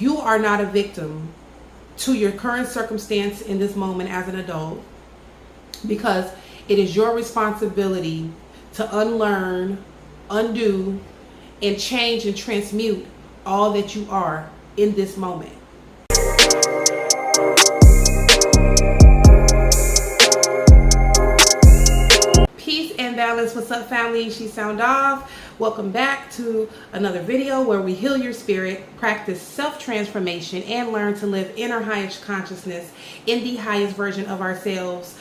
you are not a victim to your current circumstance in this moment as an adult, because it is your responsibility to unlearn, undo, and change and transmute all that you are in this moment. Peace and balance. What's up, family? She sound off. Welcome back to another video where we heal your spirit, practice self-transformation, and learn to live in our highest consciousness in the highest version of ourselves.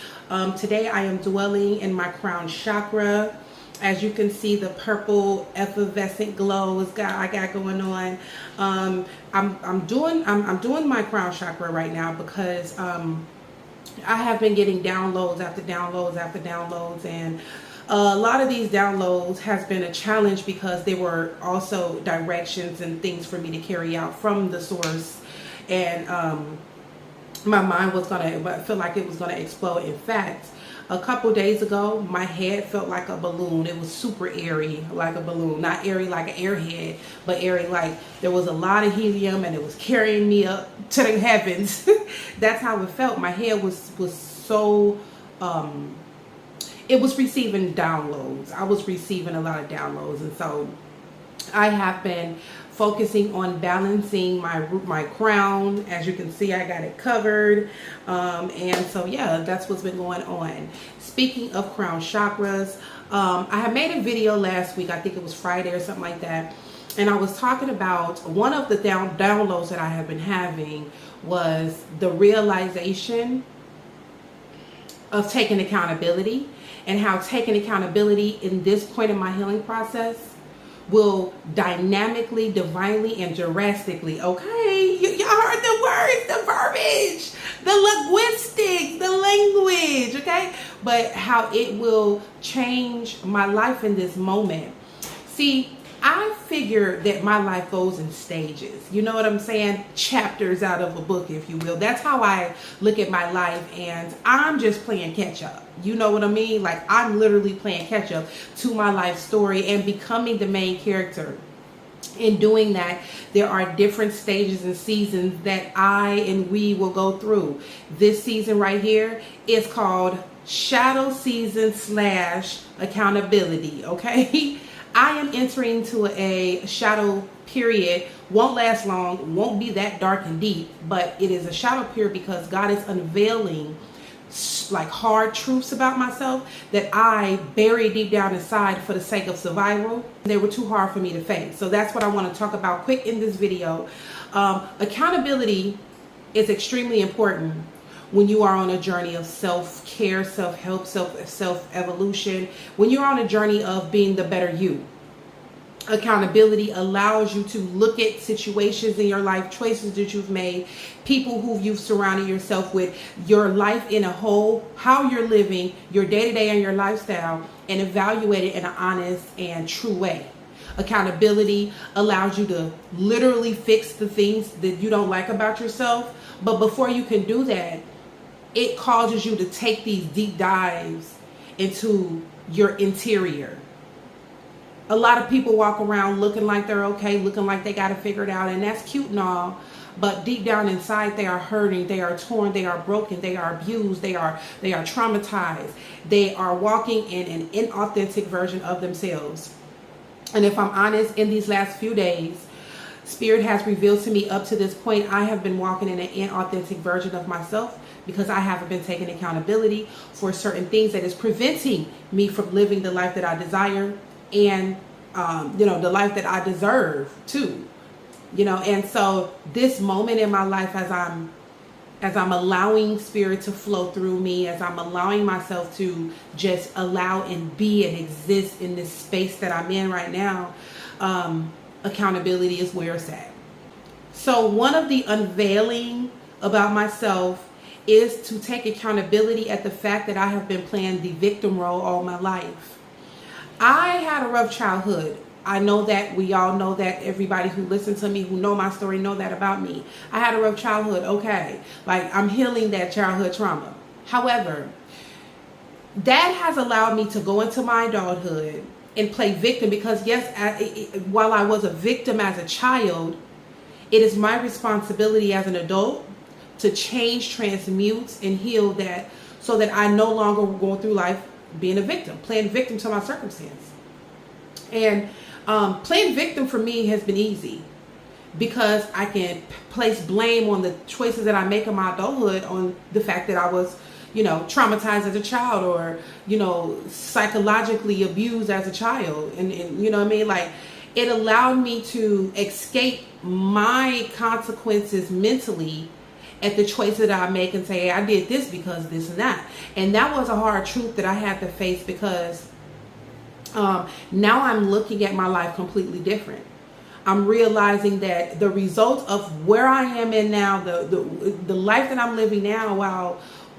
Today I am dwelling in my crown chakra. As you can see, the purple effervescent glow I got going on. I'm doing my crown chakra right now because I have been getting downloads after downloads after downloads, and a lot of these downloads has been a challenge because they were also directions and things for me to carry out from the source, and my mind was gonna feel like it was gonna explode. In fact, a couple days ago, my head felt like a balloon. It was super airy, like a balloon. Not airy like an airhead, but airy like there was a lot of helium and it was carrying me up to the heavens. That's how it felt. My head was so, it was receiving downloads. I was receiving a lot of downloads. And so I have been focusing on balancing my crown. As you can see, I got it covered, and so yeah, that's what's been going on. Speaking of crown chakras, I had made a video last week, I think it was Friday or something like that, and I was talking about one of the downloads that I have been having was the realization of taking accountability, and how taking accountability in this point in my healing process will dynamically, divinely, and drastically, okay, y'all heard the words, the verbiage, the linguistics, the language, okay, but how it will change my life in this moment. See, I figure that my life goes in stages. You know what I'm saying? Chapters out of a book, if you will. That's how I look at my life, and I'm just playing catch up. You know what I mean? Like, I'm literally playing catch up to my life story and becoming the main character. In doing that, there are different stages and seasons that I and we will go through. This season right here is called shadow season / accountability, okay? I am entering into a shadow period. Won't last long, won't be that dark and deep, but it is a shadow period because God is unveiling like hard truths about myself that I buried deep down inside for the sake of survival. They were too hard for me to face. So that's what I want to talk about quick in this video. Accountability is extremely important when you are on a journey of self-care, self-help, self-evolution, when you're on a journey of being the better you. Accountability allows you to look at situations in your life, choices that you've made, people who you've surrounded yourself with, your life in a whole, how you're living, your day-to-day and your lifestyle, and evaluate it in an honest and true way. Accountability allows you to literally fix the things that you don't like about yourself, but before you can do that, it causes you to take these deep dives into your interior. A lot of people walk around looking like they're okay, looking like they got it figured out, and that's cute and all, but deep down inside they are hurting, they are torn, they are broken, they are abused, they are traumatized. They are walking in an inauthentic version of themselves. And if I'm honest, in these last few days, Spirit has revealed to me up to this point, I have been walking in an inauthentic version of myself because I haven't been taking accountability for certain things that is preventing me from living the life that I desire and, the life that I deserve too, and so this moment in my life, as I'm allowing Spirit to flow through me, as I'm allowing myself to just allow and be and exist in this space that I'm in right now, accountability is where it's at. So one of the unveiling about myself is to take accountability at the fact that I have been playing the victim role all my life. I had a rough childhood. I know that. We all know that. Everybody who listens to me, who know my story, know that about me. I had a rough childhood. Okay. Like, I'm healing that childhood trauma. However, that has allowed me to go into my adulthood and play victim because, yes, while I was a victim as a child, It is my responsibility as an adult to change, transmute, and heal that, so that I no longer go through life being a victim, playing victim to my circumstance. And playing victim for me has been easy, because I can place blame on the choices that I make in my adulthood on the fact that I was, traumatized as a child, or, psychologically abused as a child. And you know what I mean? Like, it allowed me to escape my consequences mentally at the choices that I make, and say, hey, I did this because this and that. And that was a hard truth that I had to face, because now I'm looking at my life completely different. I'm realizing that the result of where I am in now, the life that I'm living now,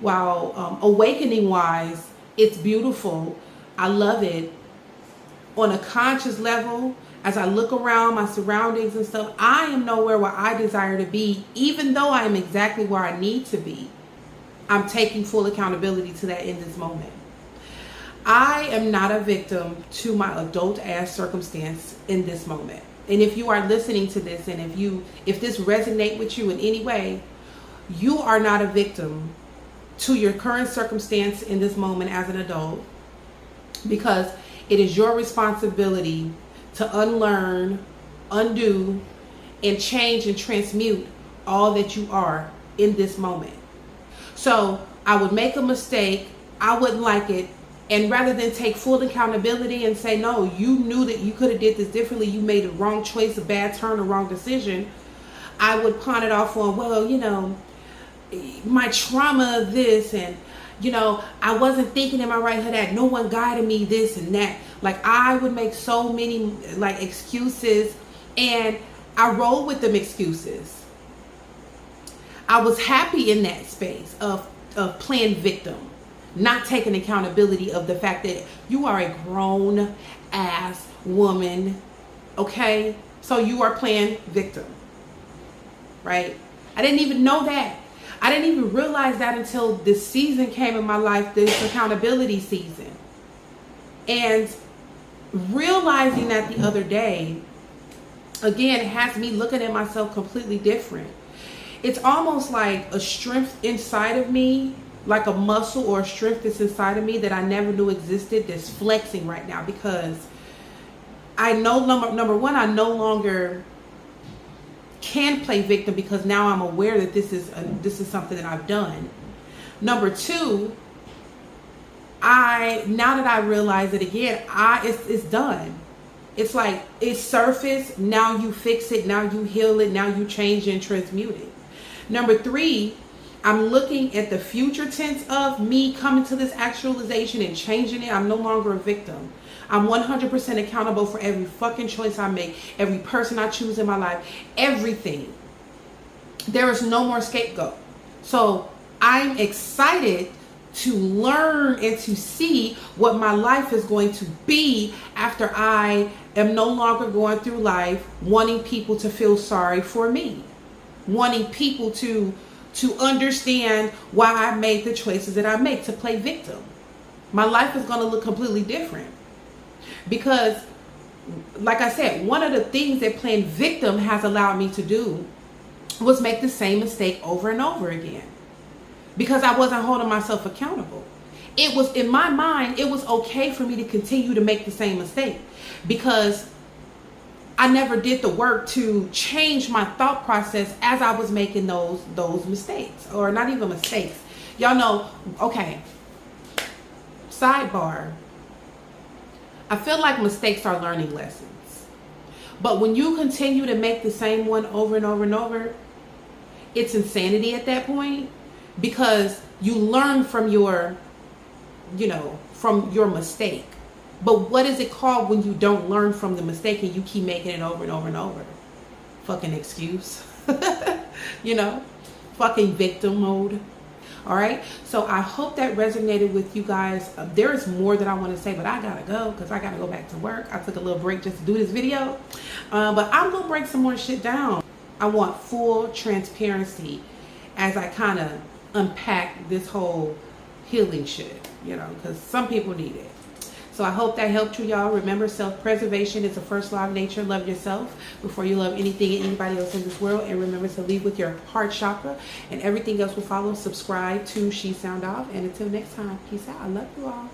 while awakening wise, it's beautiful. I love it. On a conscious level, as I look around my surroundings and stuff, I am nowhere where I desire to be, even though I am exactly where I need to be. I'm taking full accountability to that in this moment. I am not a victim to my adult ass circumstance in this moment. And if you are listening to this, and if this resonates with you in any way, you are not a victim to your current circumstance in this moment as an adult, because it is your responsibility to unlearn, undo, and change and transmute all that you are in this moment. So I would make a mistake, I wouldn't like it, and rather than take full accountability and say, no, you knew that you could have did this differently, you made a wrong choice, a bad turn, a wrong decision, I would pawn it off on, well, my trauma, this, and I wasn't thinking in my right head, that no one guided me, this and that. Like, I would make so many excuses, and I rolled with them excuses. I was happy in that space of playing victim, not taking accountability of the fact that you are a grown ass woman, okay? So you are playing victim, right? I didn't even know that. I didn't even realize that until this season came in my life, this accountability season. And realizing that the other day, again, has me looking at myself completely different. It's almost like a strength inside of me, like a muscle or a strength that's inside of me that I never knew existed, that's flexing right now, because I know, number one, I no longer can play victim, because now I'm aware that this is something that I've done. Number two, now that I realize it again, it's done. It's like, it's surfaced, now you fix it, now you heal it, now you change and transmute it. Number three, I'm looking at the future tense of me coming to this actualization and changing it. I'm no longer a victim. I'm 100% accountable for every fucking choice I make, every person I choose in my life, everything. There is no more scapegoat. So I'm excited to learn and to see what my life is going to be after I am no longer going through life wanting people to feel sorry for me, wanting people to understand why I made the choices that I make, to play victim. My life is going to look completely different. Because, like I said, one of the things that playing victim has allowed me to do was make the same mistake over and over again. Because I wasn't holding myself accountable. It was, in my mind, it was okay for me to continue to make the same mistake, because I never did the work to change my thought process as I was making those mistakes, or not even mistakes. Y'all know, okay, sidebar. I feel like mistakes are learning lessons. But when you continue to make the same one over and over and over, it's insanity at that point, because you learn from your mistake. But what is it called when you don't learn from the mistake and you keep making it over and over and over? Fucking excuse. Fucking victim mode. All right. So I hope that resonated with you guys. There is more that I want to say, but I got to go because I got to go back to work. I took a little break just to do this video. But I'm going to break some more shit down. I want full transparency as I kind of unpack this whole healing shit, because some people need it. So I hope that helped you, y'all. Remember, self-preservation is the first law of nature. Love yourself before you love anything and anybody else in this world. And remember to lead with your heart chakra, and everything else will follow. Subscribe to She Sound Off. And until next time, peace out. I love you all.